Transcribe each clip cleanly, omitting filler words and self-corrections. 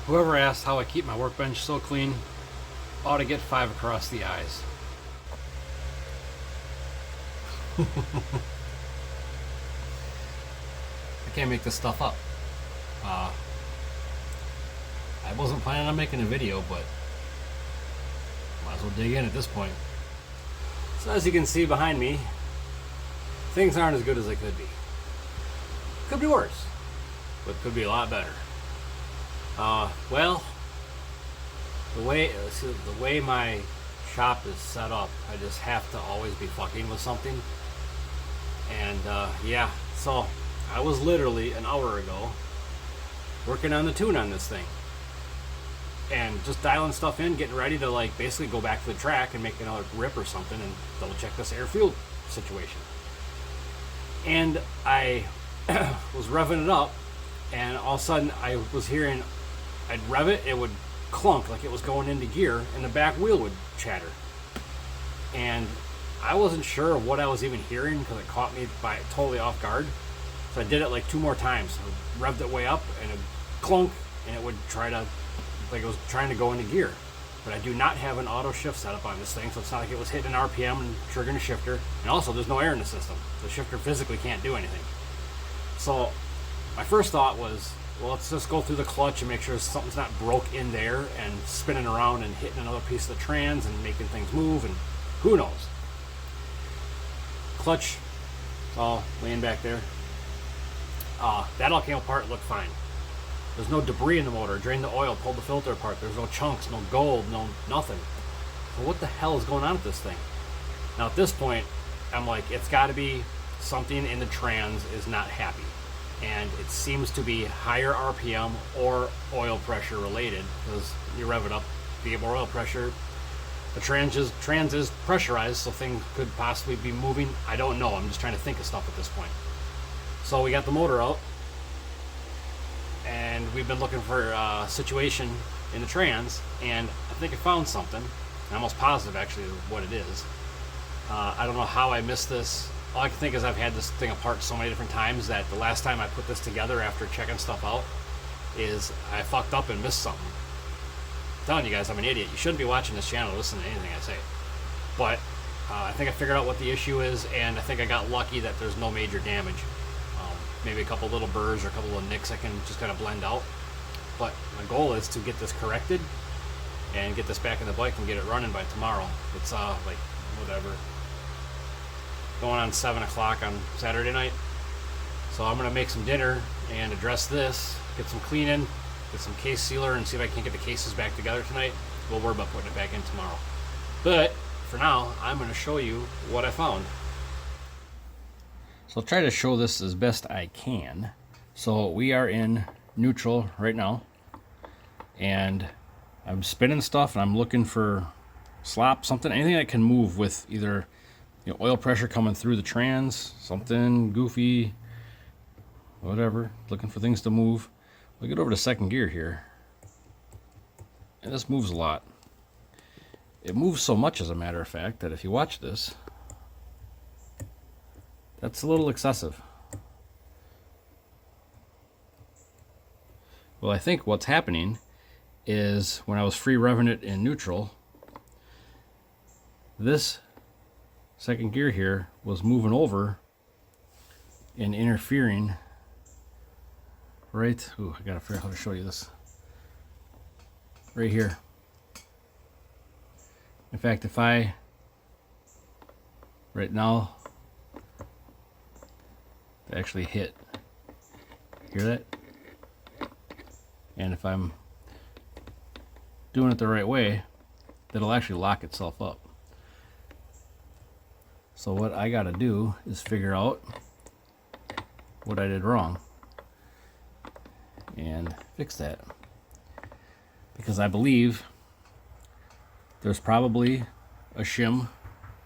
Whoever asked how I keep my workbench so clean ought to get 5 across the eyes. I can't make this stuff up. I wasn't planning on making a video, but might as well dig in at this point. So as you can see behind me, things aren't as good as they could be. Could be worse, but could be a lot better. Well, the way my shop is set up, I just have to always be fucking with something. And yeah, so I was literally an hour ago working on the tune on this thing. And just dialing stuff in, getting ready to like basically go back to the track and make another rip or something and double check this air fuel situation. And I was revving it up, and all of a sudden I was hearing, I'd rev it, it would clunk like it was going into gear, and the back wheel would chatter. And I wasn't sure of what I was even hearing because it caught me by totally off guard. So I did it like 2 more times. I revved it way up, and it would clunk, and it would try to, like it was trying to go into gear. But I do not have an auto shift setup on this thing, so it's not like it was hitting an RPM and triggering a shifter. And also, there's no air in the system. The shifter physically can't do anything. So my first thought was, well, let's just go through the clutch and make sure something's not broke in there and spinning around and hitting another piece of the trans and making things move, and who knows. Clutch, it's all laying back there. That all came apart, looked fine. There's no debris in the motor. Drained the oil, pulled the filter apart. There's no chunks, no gold, no nothing. So what the hell is going on with this thing? Now at this point, I'm like, it's got to be something in the trans is not happy. And it seems to be higher RPM or oil pressure related, because you rev it up to get more oil pressure. The trans is pressurized, so things could possibly be moving. I don't know. I'm just trying to think of stuff at this point. So we got the motor out, and we've been looking for a situation in the trans, and I think I found something. I'm almost positive actually what it is. I don't know how I missed this. All I can think is I've had this thing apart so many different times that the last time I put this together after checking stuff out is I fucked up and missed something. I'm telling you guys, I'm an idiot. You shouldn't be watching this channel to listen to anything I say. But I think I figured out what the issue is, and I think I got lucky that there's no major damage. Maybe a couple little burrs or a couple of nicks I can just kind of blend out. But my goal is to get this corrected and get this back in the bike and get it running by tomorrow. It's like whatever, going on 7 o'clock on Saturday night. So I'm gonna make some dinner and address this, get some cleaning, get some case sealer, and see if I can get the cases back together tonight. We'll worry about putting it back in tomorrow. But for now, I'm gonna show you what I found. So I'll try to show this as best I can. So we are in neutral right now, and I'm spinning stuff, and I'm looking for slop, something, anything that can move with either oil pressure coming through the trans, something goofy, whatever. Looking for things to move. We'll get over to second gear here, and this moves a lot. It moves so much, as a matter of fact, that if you watch this, that's a little excessive. Well, I think what's happening is when I was free revving it in neutral, this second gear here was moving over and interfering. Right, ooh, I gotta figure out how to show you this. Right here. In fact, if I, right now, actually hit, hear that? And if I'm doing it the right way, it'll actually lock itself up. So what I gotta do is figure out what I did wrong and fix that, because I believe there's probably a shim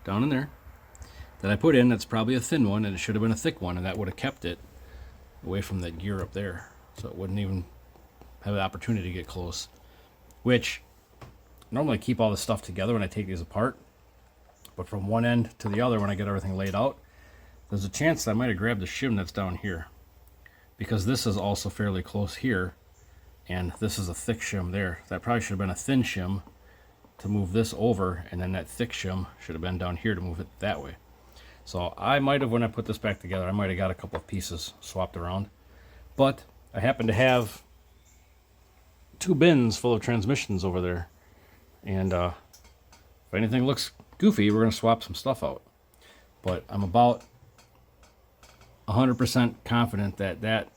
down in there that I put in that's probably a thin one, and it should have been a thick one, and that would have kept it away from that gear up there, so it wouldn't even have the opportunity to get close. Which, normally I keep all this stuff together when I take these apart, but from one end to the other when I get everything laid out, there's a chance that I might have grabbed the shim that's down here, because this is also fairly close here, and this is a thick shim there. That probably should have been a thin shim to move this over, and then that thick shim should have been down here to move it that way. So I might have, when I put this back together, I might have got a couple of pieces swapped around. But I happen to have 2 bins full of transmissions over there. And if anything looks goofy, we're going to swap some stuff out. But I'm about 100% confident that that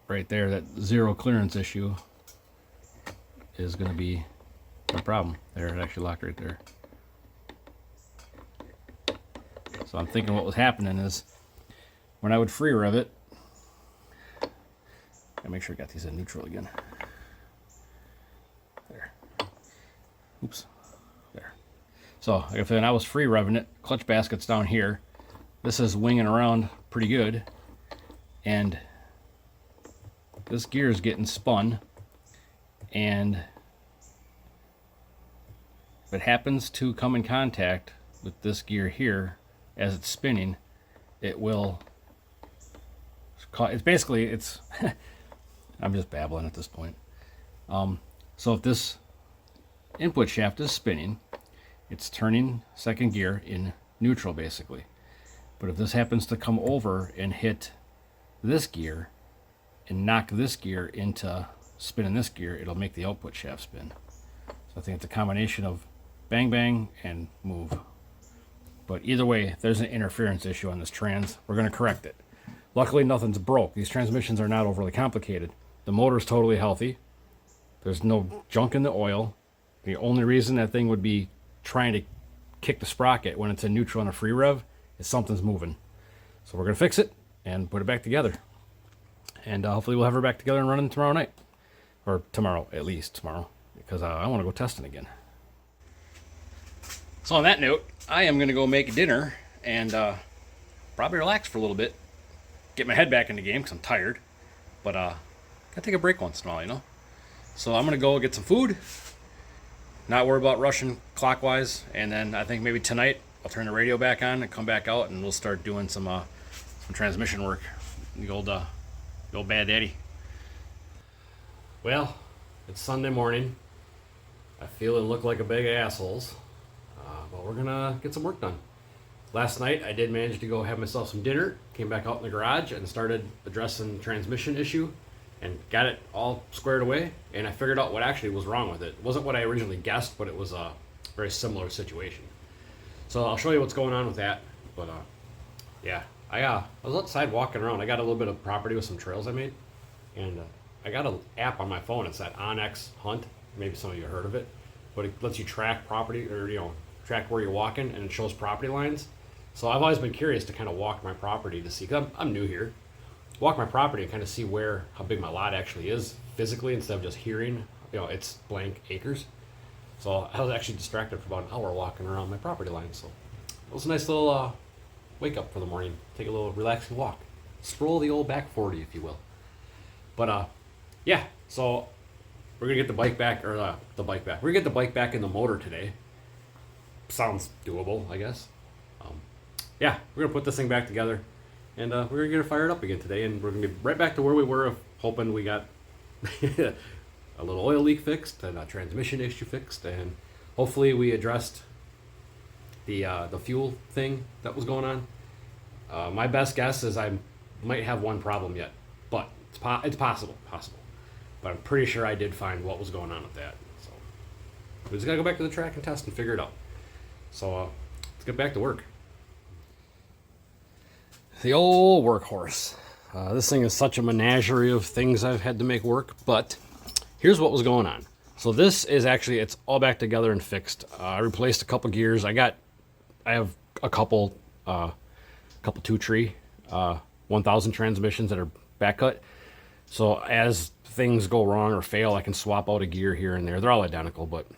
right there, that zero clearance issue, is going to be a problem. There, it actually locked right there. So I'm thinking what was happening is when I would free rev it, I make sure I got these in neutral again. There. Oops. There. So if I was free revving it, clutch basket's down here. This is winging around pretty good, and this gear is getting spun, and if it happens to come in contact with this gear here as it's spinning, it will it's basically, it's I'm just babbling at this point. So if this input shaft is spinning, it's turning second gear in neutral basically. But if this happens to come over and hit this gear and knock this gear into spinning this gear, it'll make the output shaft spin. So I think it's a combination of bang bang and move. But either way, if there's an interference issue on this trans, we're going to correct it. Luckily, nothing's broke. These transmissions are not overly complicated. The motor's totally healthy. There's no junk in the oil. The only reason that thing would be trying to kick the sprocket when it's in neutral and a free rev is something's moving. So we're going to fix it and put it back together. And hopefully we'll have her back together and running tomorrow night. Or tomorrow, at least tomorrow. Because I want to go testing again. So on that note, I am going to go make dinner and probably relax for a little bit. Get my head back in the game because I'm tired. But gotta take a break once in a while, you know? So I'm going to go get some food. Not worry about rushing clockwise. And then I think maybe tonight I'll turn the radio back on and come back out and we'll start doing some transmission work. The old Bad Daddy. Well, it's Sunday morning. I feel and look like a bag of assholes. But we're gonna get some work done. Last night I did manage to go have myself some dinner, came back out in the garage and started addressing the transmission issue and got it all squared away, and I figured out what actually was wrong with it. It wasn't what I originally guessed, but it was a very similar situation. So I'll show you what's going on with that. But yeah, I was outside walking around. I got a little bit of property with some trails I made, and I got an app on my phone. It's that Onyx Hunt. Maybe some of you heard of it, but it lets you track property, or track where you're walking, and it shows property lines. So I've always been curious to kind of walk my property to see, because I'm new here, walk my property and kind of see how big my lot actually is physically instead of just hearing, it's blank acres. So I was actually distracted for about an hour walking around my property line. So it was a nice little wake up for the morning, take a little relaxing walk, stroll the old back 40, if you will. But yeah, so we're gonna get the bike back, or the bike back. We're gonna get the bike back in the motor today. Sounds doable, I guess. Yeah, we're gonna put this thing back together, and we're gonna get it fired up again today, and we're gonna be right back to where we were, hoping we got a little oil leak fixed and a transmission issue fixed, and hopefully we addressed the fuel thing that was going on. My best guess is I might have one problem yet, but it's possible. But I'm pretty sure I did find what was going on with that. So we just gotta go back to the track and test and figure it out. So let's get back to work. The old workhorse. This thing is such a menagerie of things I've had to make work, but here's what was going on. So this is actually, it's all back together and fixed. I replaced a couple gears. I have a couple two-tree 1000 transmissions that are back cut. So as things go wrong or fail, I can swap out a gear here and there. They're all identical, but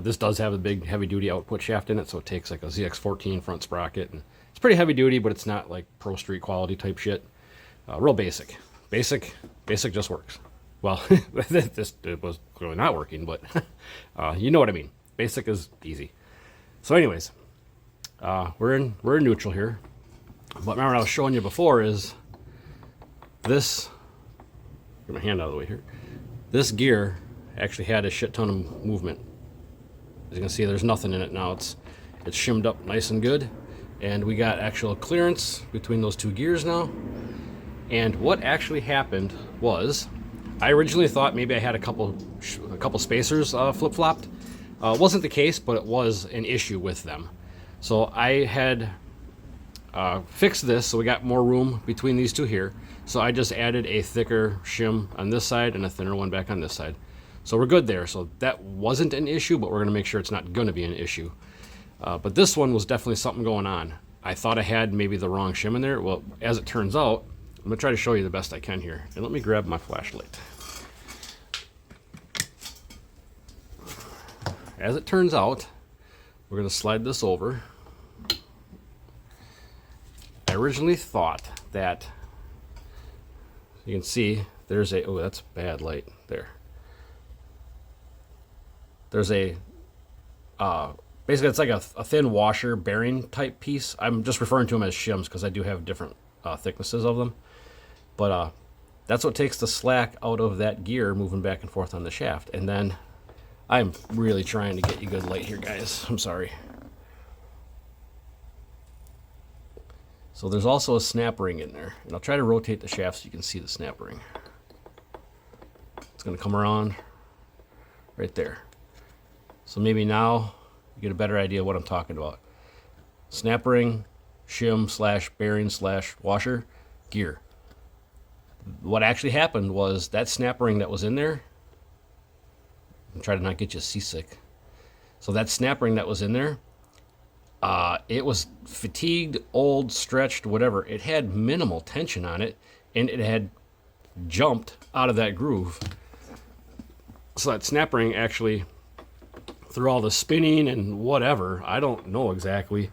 this does have a big heavy-duty output shaft in it, so it takes like a ZX14 front sprocket. And it's pretty heavy-duty, but it's not like pro street quality type shit. Real basic. Basic just works. Well, it was clearly not working, but you know what I mean. Basic is easy. So anyways, we're in neutral here. But remember what I was showing you before is this. Get my hand out of the way here. This gear actually had a shit ton of movement. As you can see, there's nothing in it now. It's shimmed up nice and good, and we got actual clearance between those two gears now. And what actually happened was, I originally thought maybe I had a couple spacers flip-flopped. Wasn't the case, but it was an issue with them. So I had fixed this so we got more room between these two here. So I just added a thicker shim on this side and a thinner one back on this side. So we're good there. So that wasn't an issue, but we're going to make sure it's not going to be an issue. But this one was definitely something going on. I thought I had maybe the wrong shim in there. Well, as it turns out, I'm going to try to show you the best I can here. And let me grab my flashlight. As it turns out, we're going to slide this over. I originally thought that, you can see, there's a, oh, that's bad light there. There's a, basically it's like a thin washer bearing type piece. I'm just referring to them as shims because I do have different thicknesses of them. But that's what takes the slack out of that gear moving back and forth on the shaft. And then I'm really trying to get you good light here, guys. I'm sorry. So there's also a snap ring in there. And I'll try to rotate the shaft so you can see the snap ring. It's going to come around right there. So maybe now you get a better idea of what I'm talking about. Snap ring, shim slash bearing slash washer, gear. What actually happened was that snap ring that was in there, I'm trying to not get you seasick. So that snap ring that was in there, it was fatigued, old, stretched, whatever. It had minimal tension on it, and it had jumped out of that groove. So that snap ring actually, through all the spinning and whatever, I don't know exactly,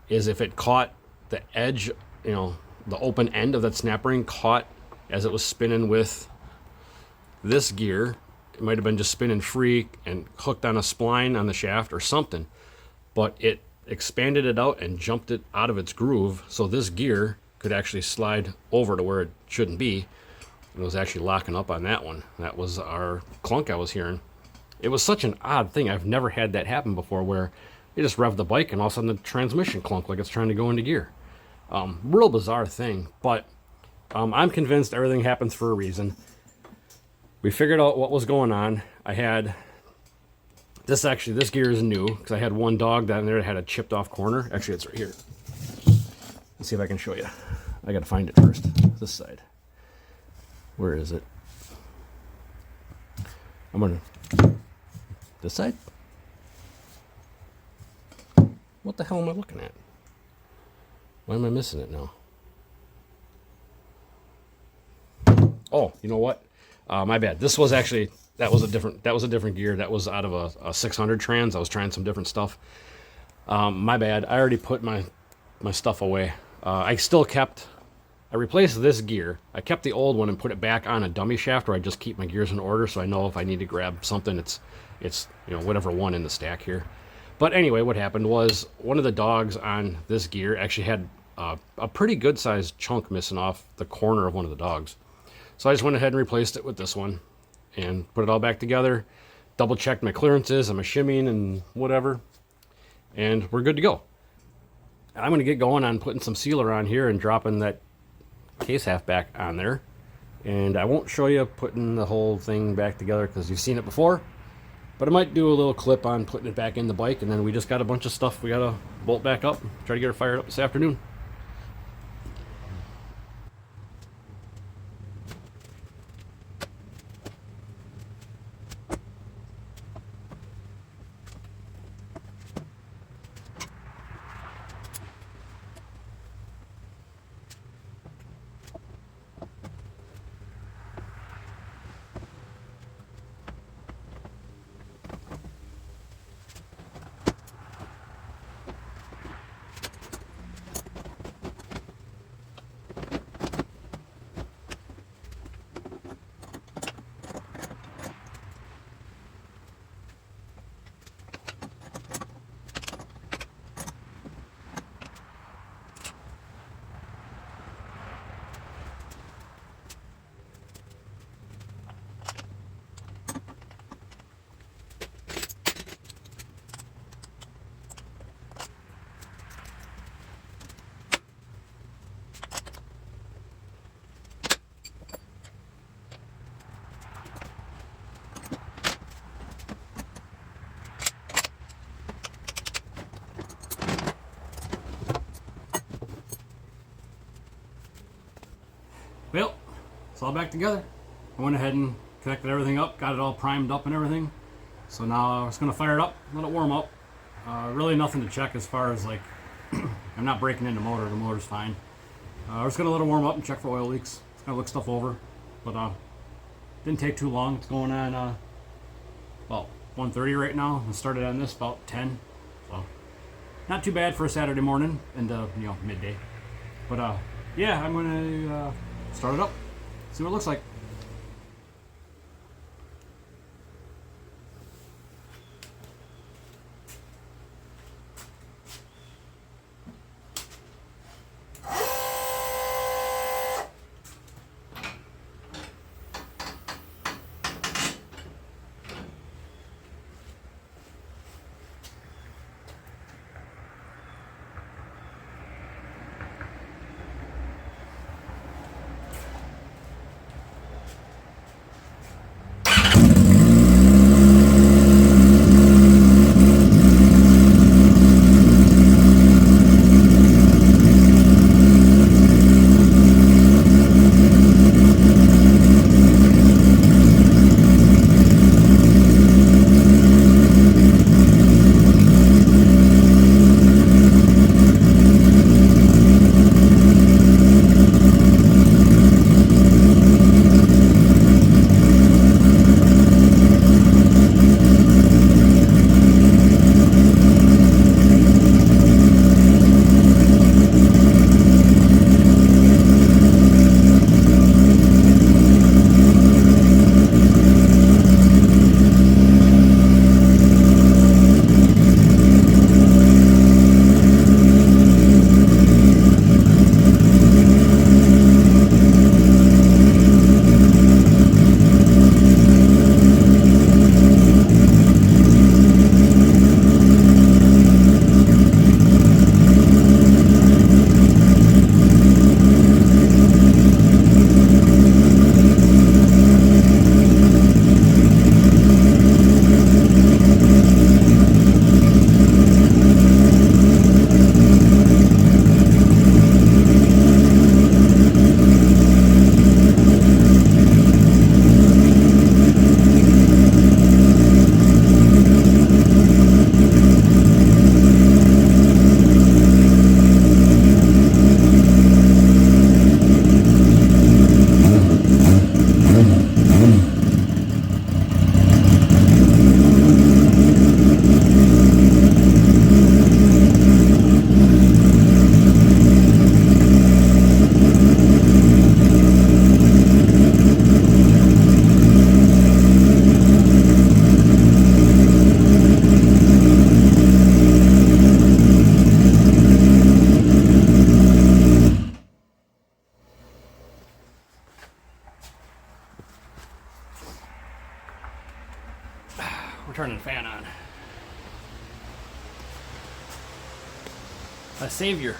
is if it caught the edge, you know, the open end of that snap ring caught as it was spinning with this gear. It might have been just spinning free and hooked on a spline on the shaft or something, but it expanded it out and jumped it out of its groove, so this gear could actually slide over to where it shouldn't be. It was actually locking up on that one. That was our clunk I was hearing. It was such an odd thing. I've never had that happen before, where you just rev the bike and all of a sudden the transmission clunk like it's trying to go into gear. Real bizarre thing, but I'm convinced everything happens for a reason. We figured out what was going on. I had this gear is new because I had one dog down there that had a chipped off corner. Actually, it's right here. Let's see if I can show you. I got to find it first. This side. Where is it? I'm gonna. This side? What the hell am I looking at? Why am I missing it now? Oh, you know what? My bad. This was actually, that was a different gear. That was out of a 600 trans. I was trying some different stuff. My bad. I already put my stuff away. I replaced this gear. I kept the old one and put it back on a dummy shaft where I just keep my gears in order, so I know if I need to grab something, it's you know, whatever one in the stack here. But anyway, what happened was one of the dogs on this gear actually had a pretty good sized chunk missing off the corner of one of the dogs. So I just went ahead and replaced it with this one and put it all back together, double checked my clearances and my shimming and whatever, and we're good to go. I'm going to get going on putting some sealer on here and dropping that case half back on there. And I won't show you putting the whole thing back together because you've seen it before, but I might do a little clip on putting it back in the bike, and then we just got a bunch of stuff we got to bolt back up, try to get her fired up this afternoon. it's all back together. I went ahead and connected everything up, got it all primed up and everything. So now I'm just gonna fire it up, let it warm up. Really nothing to check as far as like, I'm not breaking in the motor. The motor's fine. We're just gonna let it warm up and check for oil leaks. Just gonna look stuff over, but didn't take too long. It's going on about 1:30 right now. I started on this about 10, so not too bad for a Saturday morning and midday. But yeah, I'm gonna start it up, see what it looks like. We're turning the fan on. A savior.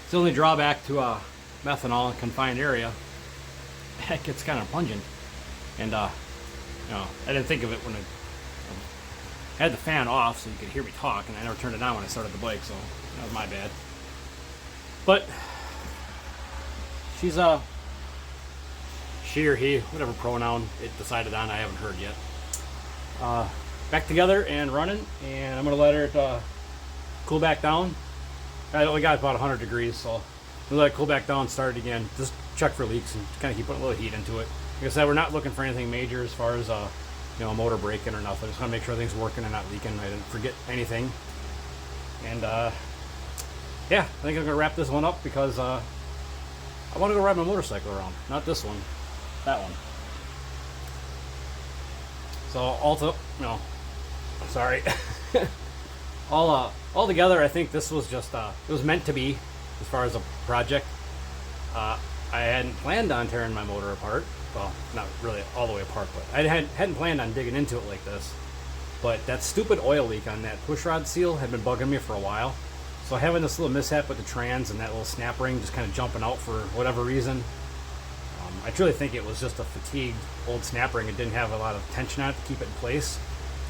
It's the only drawback to methanol in a confined area. It gets kind of pungent, and I didn't think of it when I had the fan off so you could hear me talk, and I never turned it on when I started the bike, so that was my bad. But she's she or he, whatever pronoun it decided on, I haven't heard yet. Back together and running, and I'm gonna let it cool back down. I only got about 100 degrees, so I'm gonna let it cool back down, start it again, just check for leaks and kind of keep putting a little heat into it. Like I said, we're not looking for anything major as far as a motor breaking or nothing. Just want to make sure everything's working and not leaking. I didn't forget anything. And yeah, I think I'm gonna wrap this one up because I want to go ride my motorcycle around. Not this one, that one. So sorry. all together, I think this was just it was meant to be as far as a project. I hadn't planned on tearing my motor apart. Well, not really all the way apart, but I hadn't planned on digging into it like this. But that stupid oil leak on that pushrod seal had been bugging me for a while. So having this little mishap with the trans and that little snap ring just kind of jumping out for whatever reason, I truly think it was just a fatigued old snap ring. It didn't have a lot of tension on it to keep it in place.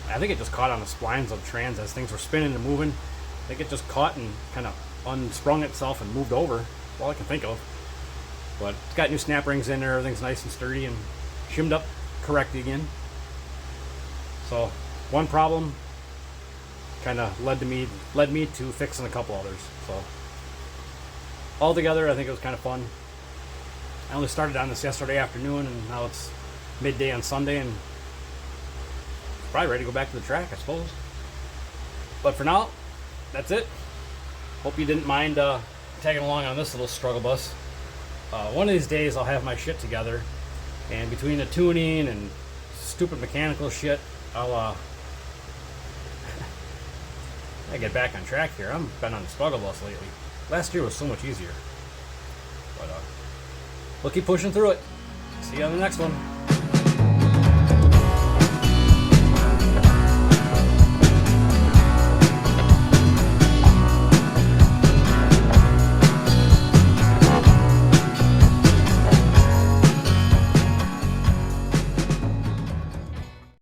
I think it just caught on the splines of the trans as things were spinning and moving. I think it just caught and kind of unsprung itself and moved over. all I can think of. But it's got new snap rings in there. Everything's nice and sturdy and shimmed up correctly again. So one problem kind of led me to fixing a couple others. So altogether, I think it was kind of fun. I only started on this yesterday afternoon, and now it's midday on Sunday, and probably ready to go back to the track, I suppose. But for now, that's it. Hope you didn't mind tagging along on this little struggle bus. One of these days, I'll have my shit together, and between the tuning and stupid mechanical shit, I get back on track here. I've been on the struggle bus lately. Last year was so much easier. But we'll keep pushing through it. See you on the next one.